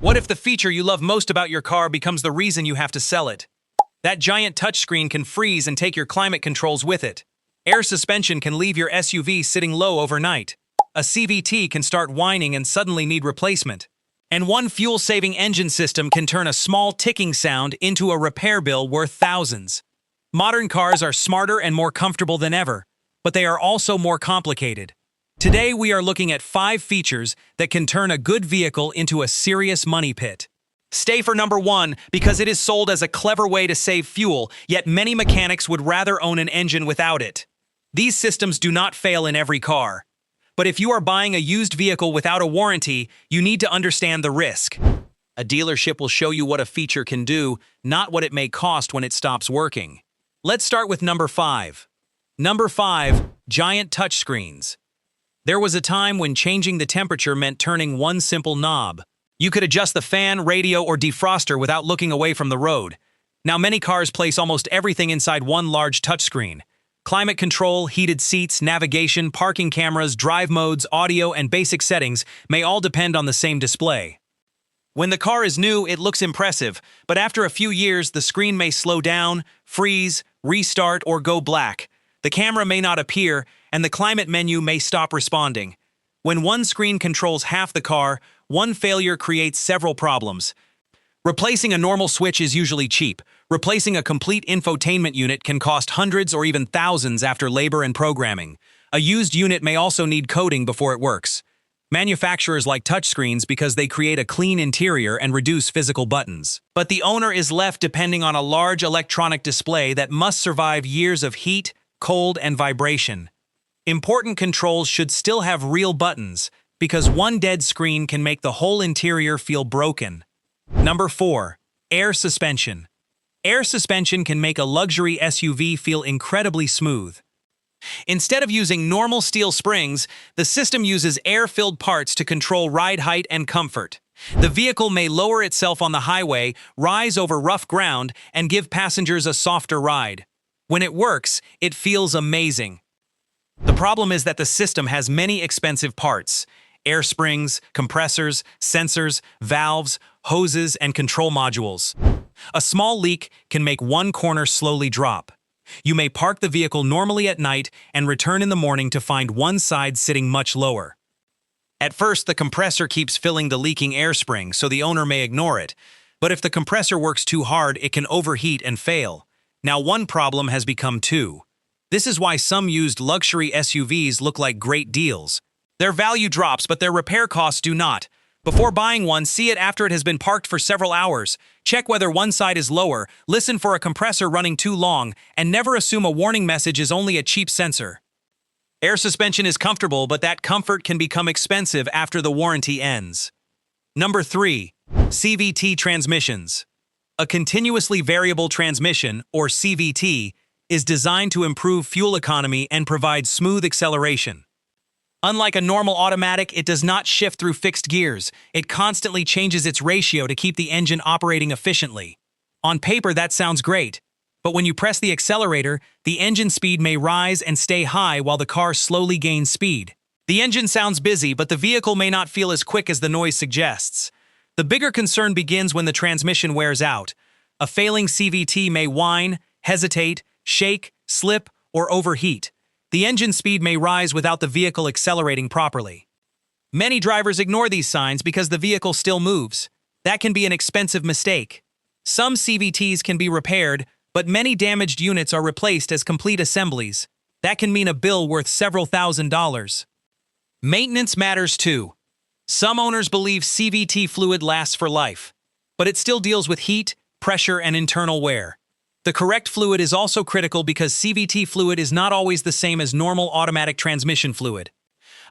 What if the feature you love most about your car becomes the reason you have to sell it? That giant touchscreen can freeze and take your climate controls with it. Air suspension can leave your SUV sitting low overnight. A CVT can start whining and suddenly need replacement. And one fuel-saving engine system can turn a small ticking sound into a repair bill worth thousands. Modern cars are smarter and more comfortable than ever, but they are also more complicated. Today we are looking at 5 features that can turn a good vehicle into a serious money pit. Stay for number 1 because it is sold as a clever way to save fuel, yet many mechanics would rather own an engine without it. These systems do not fail in every car. But if you are buying a used vehicle without a warranty, you need to understand the risk. A dealership will show you what a feature can do, not what it may cost when it stops working. Let's start with number 5. Number 5, giant touchscreens. There was a time when changing the temperature meant turning one simple knob. You could adjust the fan, radio, or defroster without looking away from the road. Now many cars place almost everything inside one large touchscreen. Climate control, heated seats, navigation, parking cameras, drive modes, audio, and basic settings may all depend on the same display. When the car is new, it looks impressive, but after a few years, the screen may slow down, freeze, restart, or go black. The camera may not appear, and the climate menu may stop responding. When one screen controls half the car, one failure creates several problems. Replacing a normal switch is usually cheap. Replacing a complete infotainment unit can cost hundreds or even thousands after labor and programming. A used unit may also need coding before it works. Manufacturers like touchscreens because they create a clean interior and reduce physical buttons. But the owner is left depending on a large electronic display that must survive years of heat, cold, and vibration. Important controls should still have real buttons, because one dead screen can make the whole interior feel broken. Number 4. Air suspension. Air suspension can make a luxury SUV feel incredibly smooth. Instead of using normal steel springs, the system uses air-filled parts to control ride height and comfort. The vehicle may lower itself on the highway, rise over rough ground, and give passengers a softer ride. When it works, it feels amazing. The problem is that the system has many expensive parts: air springs, compressors, sensors, valves, hoses, and control modules. A small leak can make one corner slowly drop. You may park the vehicle normally at night and return in the morning to find one side sitting much lower. At first, the compressor keeps filling the leaking air spring, so the owner may ignore it. But if the compressor works too hard, it can overheat and fail. Now one problem has become 2. This is why some used luxury SUVs look like great deals. Their value drops, but their repair costs do not. Before buying one, see it after it has been parked for several hours. Check whether one side is lower, listen for a compressor running too long, and never assume a warning message is only a cheap sensor. Air suspension is comfortable, but that comfort can become expensive after the warranty ends. Number 3. CVT Transmissions. A continuously variable transmission, or CVT, is designed to improve fuel economy and provide smooth acceleration. Unlike a normal automatic, it does not shift through fixed gears. It constantly changes its ratio to keep the engine operating efficiently. On paper, that sounds great. But when you press the accelerator, the engine speed may rise and stay high while the car slowly gains speed. The engine sounds busy, but the vehicle may not feel as quick as the noise suggests. The bigger concern begins when the transmission wears out. A failing CVT may whine, hesitate, shake, slip, or overheat. The engine speed may rise without the vehicle accelerating properly. Many drivers ignore these signs because the vehicle still moves. That can be an expensive mistake. Some CVTs can be repaired, but many damaged units are replaced as complete assemblies. That can mean a bill worth several $1,000s. Maintenance matters too. Some owners believe CVT fluid lasts for life, but it still deals with heat, pressure, and internal wear. The correct fluid is also critical because CVT fluid is not always the same as normal automatic transmission fluid.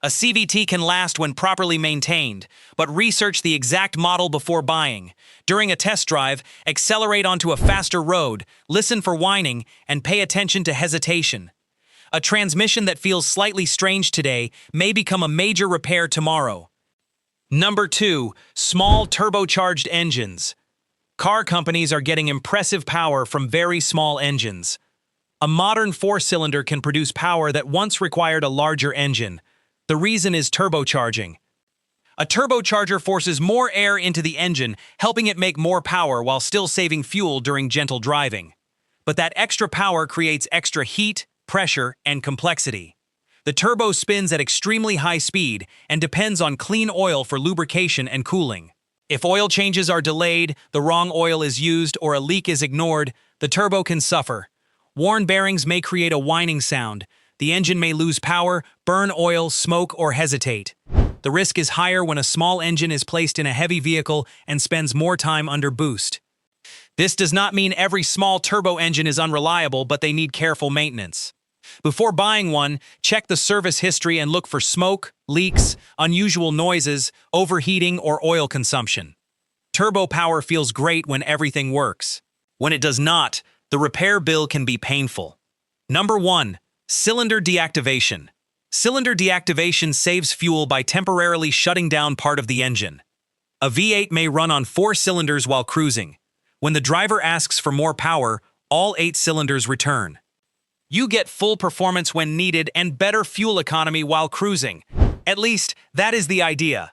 A CVT can last when properly maintained, but research the exact model before buying. During a test drive, accelerate onto a faster road, listen for whining, and pay attention to hesitation. A transmission that feels slightly strange today may become a major repair tomorrow. Number 2. Small turbocharged engines. Car companies are getting impressive power from very small engines. A modern 4-cylinder can produce power that once required a larger engine. The reason is turbocharging. A turbocharger forces more air into the engine, helping it make more power while still saving fuel during gentle driving. But that extra power creates extra heat, pressure, and complexity. The turbo spins at extremely high speed and depends on clean oil for lubrication and cooling. If oil changes are delayed, the wrong oil is used, or a leak is ignored, the turbo can suffer. Worn bearings may create a whining sound. The engine may lose power, burn oil, smoke, or hesitate. The risk is higher when a small engine is placed in a heavy vehicle and spends more time under boost. This does not mean every small turbo engine is unreliable, but they need careful maintenance. Before buying one, check the service history and look for smoke, leaks, unusual noises, overheating, or oil consumption. Turbo power feels great when everything works. When it does not, the repair bill can be painful. Number 1. Cylinder deactivation. Cylinder deactivation saves fuel by temporarily shutting down part of the engine. A V8 may run on 4 cylinders while cruising. When the driver asks for more power, all 8 cylinders return. You get full performance when needed and better fuel economy while cruising. At least, that is the idea.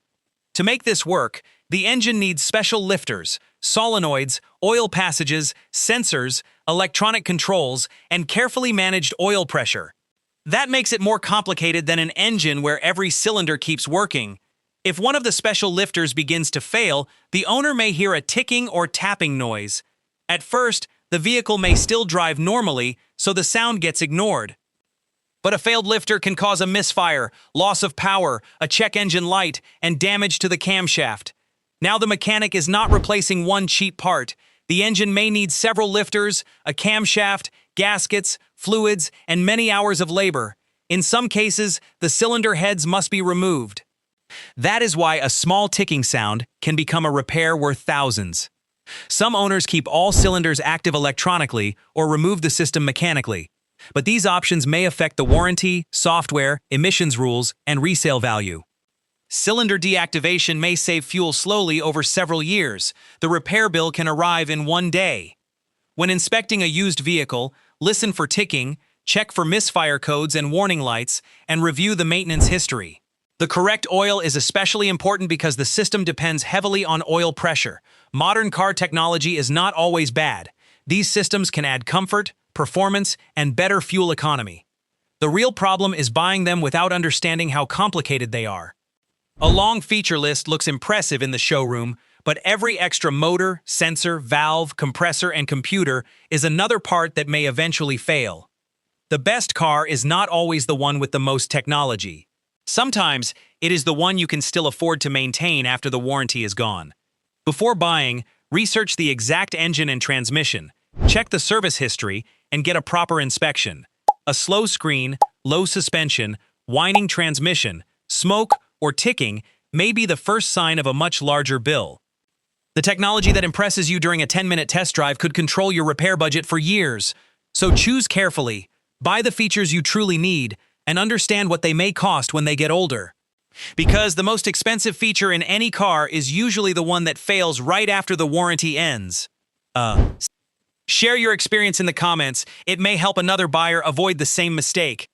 To make this work, the engine needs special lifters, solenoids, oil passages, sensors, electronic controls, and carefully managed oil pressure. That makes it more complicated than an engine where every cylinder keeps working. If one of the special lifters begins to fail, the owner may hear a ticking or tapping noise. At first, the vehicle may still drive normally, so the sound gets ignored. But a failed lifter can cause a misfire, loss of power, a check engine light, and damage to the camshaft. Now the mechanic is not replacing one cheap part. The engine may need several lifters, a camshaft, gaskets, fluids, and many hours of labor. In some cases, the cylinder heads must be removed. That is why a small ticking sound can become a repair worth thousands. Some owners keep all cylinders active electronically or remove the system mechanically. But these options may affect the warranty, software, emissions rules, and resale value. Cylinder deactivation may save fuel slowly over several years. The repair bill can arrive in one day. When inspecting a used vehicle, listen for ticking, check for misfire codes and warning lights, and review the maintenance history. The correct oil is especially important because the system depends heavily on oil pressure. Modern car technology is not always bad. These systems can add comfort, performance, and better fuel economy. The real problem is buying them without understanding how complicated they are. A long feature list looks impressive in the showroom, but every extra motor, sensor, valve, compressor, and computer is another part that may eventually fail. The best car is not always the one with the most technology. Sometimes, it is the one you can still afford to maintain after the warranty is gone. Before buying, research the exact engine and transmission, check the service history, and get a proper inspection. A slow screen, low suspension, whining transmission, smoke, or ticking may be the first sign of a much larger bill. The technology that impresses you during a 10-minute test drive could control your repair budget for years. So choose carefully, buy the features you truly need, and understand what they may cost when they get older. Because the most expensive feature in any car is usually the one that fails right after the warranty ends. Share your experience in the comments. It may help another buyer avoid the same mistake.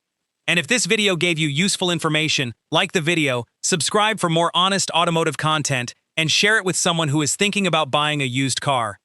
And if this video gave you useful information, like the video, subscribe for more honest automotive content, and share it with someone who is thinking about buying a used car.